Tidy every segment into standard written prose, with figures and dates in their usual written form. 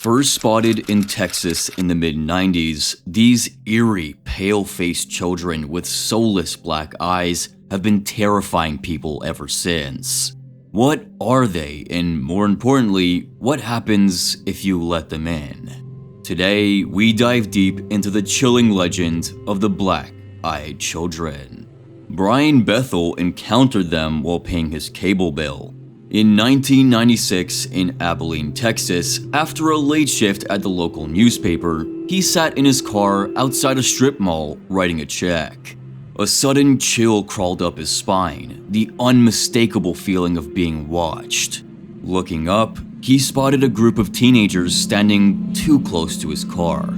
First spotted in Texas in the mid-90s, these eerie, pale-faced children with soulless black eyes have been terrifying people ever since. What are they, and more importantly, what happens if you let them in? Today, we dive deep into the chilling legend of the black-eyed children. Brian Bethel encountered them while paying his cable bill. In 1996, in Abilene, Texas, after a late shift at the local newspaper, he sat in his car outside a strip mall writing a check. A sudden chill crawled up his spine, the unmistakable feeling of being watched. Looking up, he spotted a group of teenagers standing too close to his car.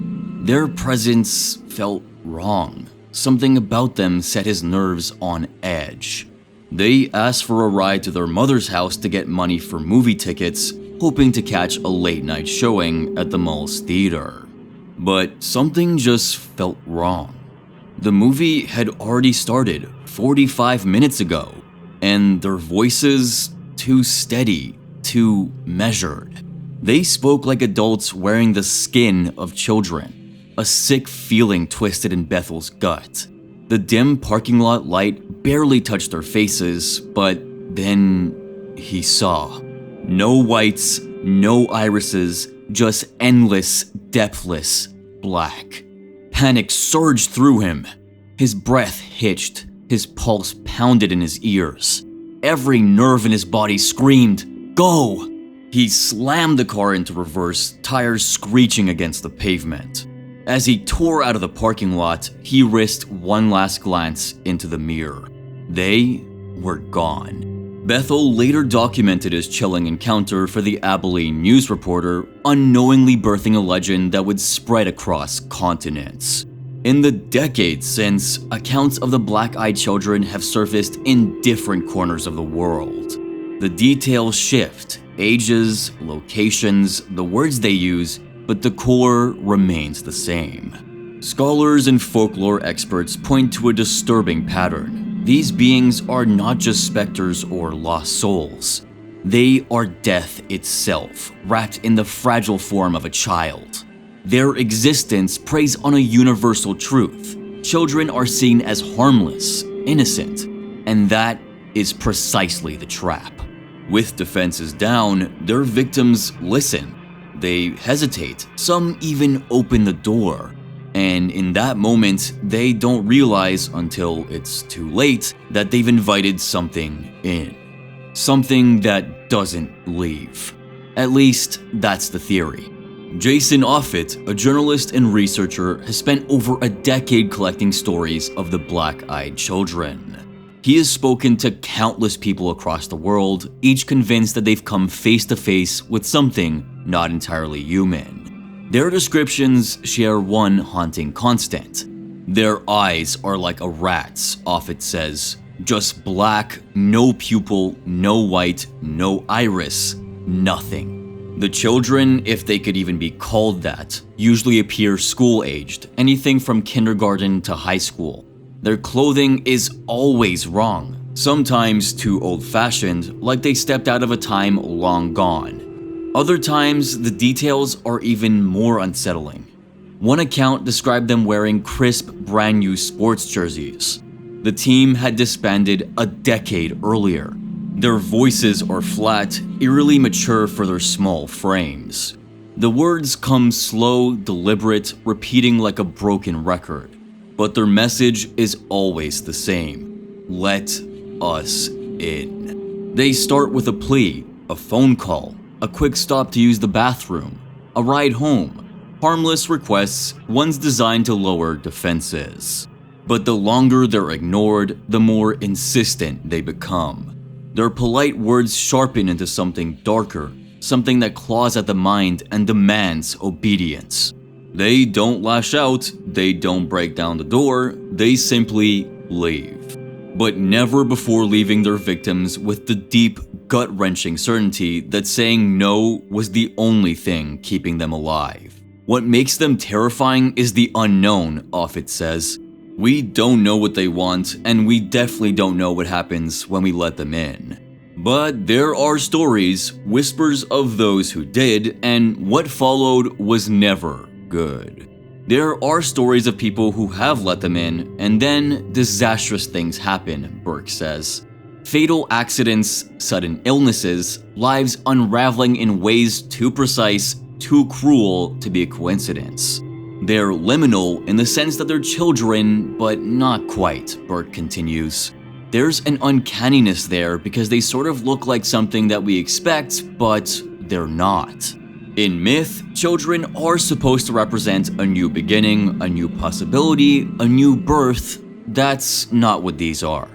Their presence felt wrong. Something about them set his nerves on edge. They asked for a ride to their mother's house to get money for movie tickets, hoping to catch a late-night showing at the mall's theater. But something just felt wrong. The movie had already started 45 minutes ago, and their voices too steady, too measured. They spoke like adults wearing the skin of children. A sick feeling twisted in Bethel's gut. The dim parking lot light barely touched their faces, but then he saw. No whites, no irises, just endless, depthless black. Panic surged through him. His breath hitched, his pulse pounded in his ears. Every nerve in his body screamed, "Go!" He slammed the car into reverse, tires screeching against the pavement. As he tore out of the parking lot, he risked one last glance into the mirror. They were gone. Bethel later documented his chilling encounter for the Abilene News Reporter, unknowingly birthing a legend that would spread across continents. In the decades since, accounts of the black-eyed children have surfaced in different corners of the world. The details shift, ages, locations, the words they use, but the core remains the same. Scholars and folklore experts point to a disturbing pattern. These beings are not just specters or lost souls. They are death itself, wrapped in the fragile form of a child. Their existence preys on a universal truth. Children are seen as harmless, innocent, and that is precisely the trap. With defenses down, their victims listen. They hesitate, some even open the door. And in that moment, they don't realize until it's too late that they've invited something in. Something that doesn't leave. At least, that's the theory. Jason Offutt, a journalist and researcher, has spent over a decade collecting stories of the black-eyed children. He has spoken to countless people across the world, each convinced that they've come face to face with something not entirely human. Their descriptions share one haunting constant. Their eyes are like a rat's, Offutt says. Just black, no pupil, no white, no iris, nothing. The children, if they could even be called that, usually appear school-aged, anything from kindergarten to high school. Their clothing is always wrong, sometimes too old-fashioned, like they stepped out of a time long gone. Other times, the details are even more unsettling. One account described them wearing crisp, brand new sports jerseys. The team had disbanded a decade earlier. Their voices are flat, eerily mature for their small frames. The words come slow, deliberate, repeating like a broken record. But their message is always the same. Let us in. They start with a plea, a phone call, a quick stop to use the bathroom, a ride home. Harmless requests, ones designed to lower defenses. But the longer they're ignored, the more insistent they become. Their polite words sharpen into something darker, something that claws at the mind and demands obedience. They don't lash out, they don't break down the door, they simply leave. But never before leaving their victims with the deep, gut-wrenching certainty that saying no was the only thing keeping them alive. What makes them terrifying is the unknown, Offutt says. We don't know what they want, and we definitely don't know what happens when we let them in. But there are stories, whispers of those who did, and what followed was never good. There are stories of people who have let them in, and then disastrous things happen, Burke says. Fatal accidents, sudden illnesses, lives unraveling in ways too precise, too cruel to be a coincidence. They're liminal in the sense that they're children, but not quite, Burke continues. There's an uncanniness there because they sort of look like something that we expect, but they're not. In myth, children are supposed to represent a new beginning, a new possibility, a new birth. That's not what these are.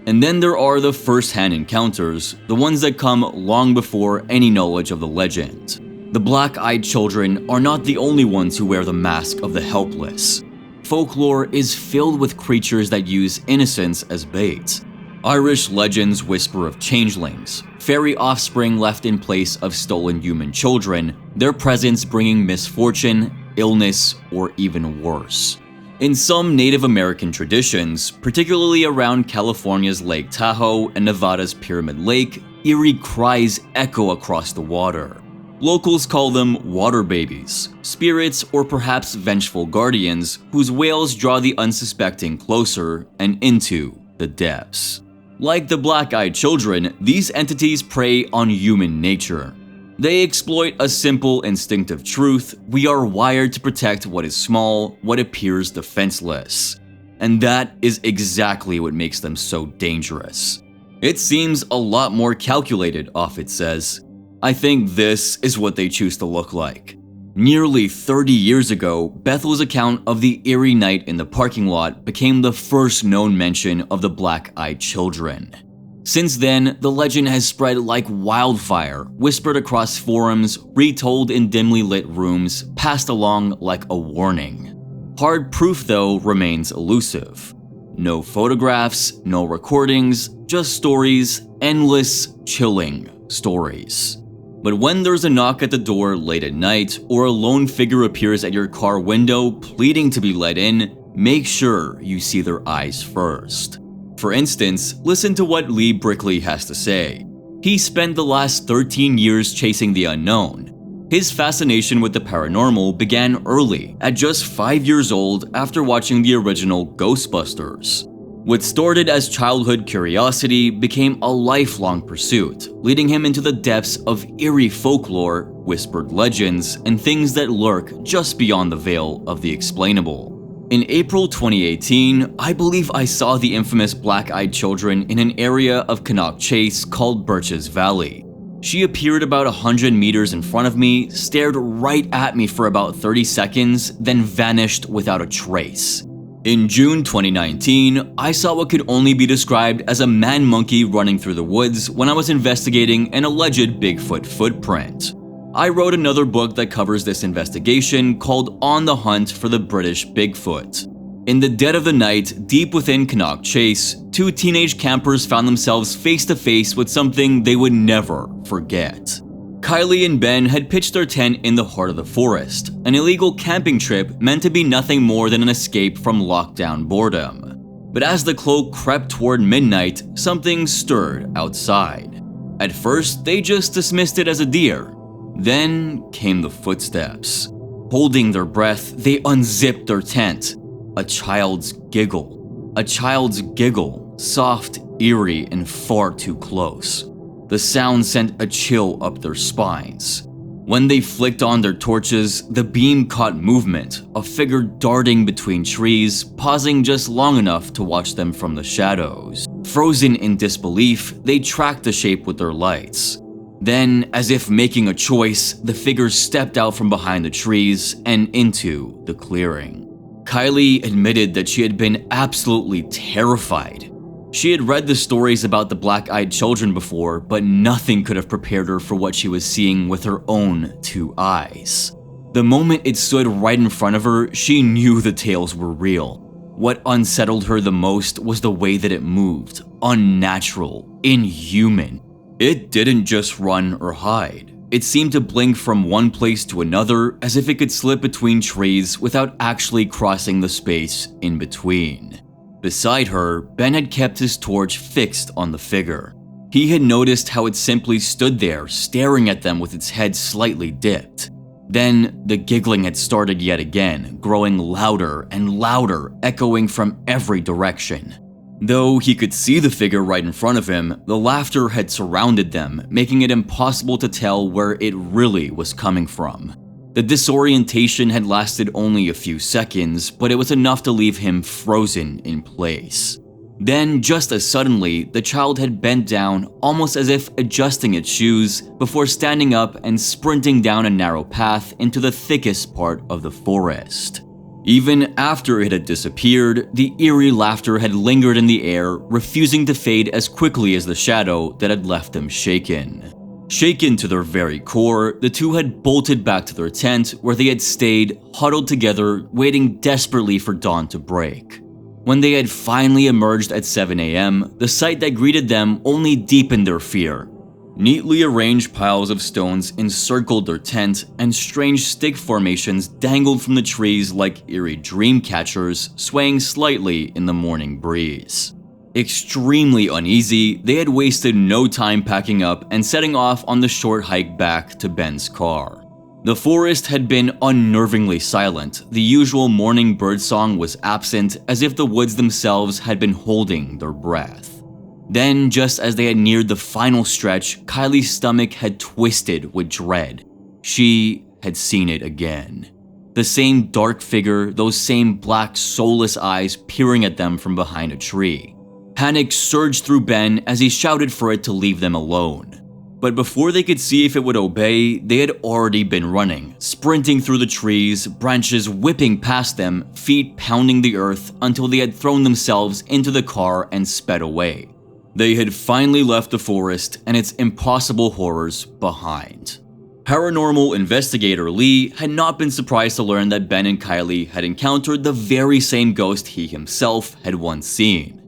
And then there are the first-hand encounters, the ones that come long before any knowledge of the legend. The black-eyed children are not the only ones who wear the mask of the helpless. Folklore is filled with creatures that use innocence as bait. Irish legends whisper of changelings, fairy offspring left in place of stolen human children, their presence bringing misfortune, illness, or even worse. In some Native American traditions, particularly around California's Lake Tahoe and Nevada's Pyramid Lake, eerie cries echo across the water. Locals call them water babies, spirits or perhaps vengeful guardians whose wails draw the unsuspecting closer and into the depths. Like the black-eyed children, these entities prey on human nature. They exploit a simple instinctive truth: we are wired to protect what is small, what appears defenseless. And that is exactly what makes them so dangerous. It seems a lot more calculated, Offit says. I think this is what they choose to look like. Nearly 30 years ago, Bethel's account of the eerie night in the parking lot became the first known mention of the black-eyed children. Since then, the legend has spread like wildfire, whispered across forums, retold in dimly lit rooms, passed along like a warning. Hard proof, though, remains elusive. No photographs, no recordings, just stories, endless, chilling stories. But when there's a knock at the door late at night, or a lone figure appears at your car window pleading to be let in, make sure you see their eyes first. For instance, listen to what Lee Brickley has to say. He spent the last 13 years chasing the unknown. His fascination with the paranormal began early, at just 5 years old after watching the original Ghostbusters. What started as childhood curiosity became a lifelong pursuit, leading him into the depths of eerie folklore, whispered legends, and things that lurk just beyond the veil of the explainable. In April 2018, I believe I saw the infamous black-eyed children in an area of Cannock Chase called Birches Valley. She appeared about 100 meters in front of me, stared right at me for about 30 seconds, then vanished without a trace. In June 2019, I saw what could only be described as a man-monkey running through the woods when I was investigating an alleged Bigfoot footprint. I wrote another book that covers this investigation called On the Hunt for the British Bigfoot. In the dead of the night, deep within Cannock Chase, two teenage campers found themselves face to face with something they would never forget. Kylie and Ben had pitched their tent in the heart of the forest, an illegal camping trip meant to be nothing more than an escape from lockdown boredom. But as the cloak crept toward midnight, something stirred outside. At first, they just dismissed it as a deer. Then came the footsteps. Holding their breath, they unzipped their tent. A child's giggle. A child's giggle, soft, eerie, and far too close. The sound sent a chill up their spines. When they flicked on their torches, the beam caught movement, a figure darting between trees, pausing just long enough to watch them from the shadows. Frozen in disbelief, they tracked the shape with their lights. Then, as if making a choice, the figure stepped out from behind the trees and into the clearing. Kylie admitted that she had been absolutely terrified. She had read the stories about the black-eyed children before, but nothing could have prepared her for what she was seeing with her own two eyes. The moment it stood right in front of her, she knew the tales were real. What unsettled her the most was the way that it moved, unnatural, inhuman. It didn't just run or hide. It seemed to blink from one place to another as if it could slip between trees without actually crossing the space in between. Beside her, Ben had kept his torch fixed on the figure. He had noticed how it simply stood there, staring at them with its head slightly dipped. Then, the giggling had started yet again, growing louder and louder, echoing from every direction. Though he could see the figure right in front of him, the laughter had surrounded them, making it impossible to tell where it really was coming from. The disorientation had lasted only a few seconds, but it was enough to leave him frozen in place. Then, just as suddenly, the child had bent down, almost as if adjusting its shoes, before standing up and sprinting down a narrow path into the thickest part of the forest. Even after it had disappeared, the eerie laughter had lingered in the air, refusing to fade as quickly as the shadow that had left them shaken. Shaken to their very core, the two had bolted back to their tent where they had stayed, huddled together, waiting desperately for dawn to break. When they had finally emerged at 7 a.m., the sight that greeted them only deepened their fear. Neatly arranged piles of stones encircled their tent, and strange stick formations dangled from the trees like eerie dream catchers, swaying slightly in the morning breeze. Extremely uneasy, they had wasted no time packing up and setting off on the short hike back to Ben's car. The forest had been unnervingly silent. The usual morning birdsong was absent, as if the woods themselves had been holding their breath. Then, just as they had neared the final stretch, Kylie's stomach had twisted with dread. She had seen it again. The same dark figure, those same black, soulless eyes peering at them from behind a tree. Panic surged through Ben as he shouted for it to leave them alone. But before they could see if it would obey, they had already been running, sprinting through the trees, branches whipping past them, feet pounding the earth until they had thrown themselves into the car and sped away. They had finally left the forest and its impossible horrors behind. Paranormal investigator Lee had not been surprised to learn that Ben and Kylie had encountered the very same ghost he himself had once seen.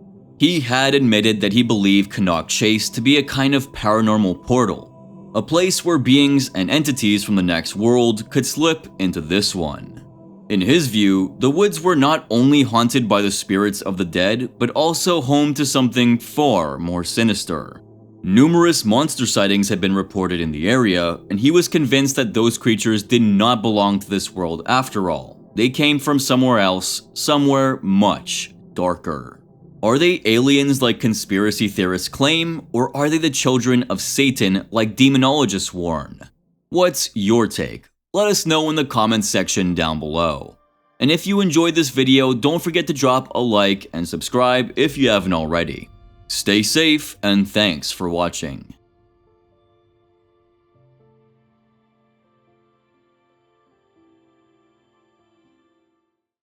He had admitted that he believed Cannock Chase to be a kind of paranormal portal, a place where beings and entities from the next world could slip into this one. In his view, the woods were not only haunted by the spirits of the dead, but also home to something far more sinister. Numerous monster sightings had been reported in the area, and he was convinced that those creatures did not belong to this world after all. They came from somewhere else, somewhere much darker. Are they aliens like conspiracy theorists claim, or are they the children of Satan like demonologists warn? What's your take? Let us know in the comments section down below. And if you enjoyed this video, don't forget to drop a like and subscribe if you haven't already. Stay safe, and thanks for watching.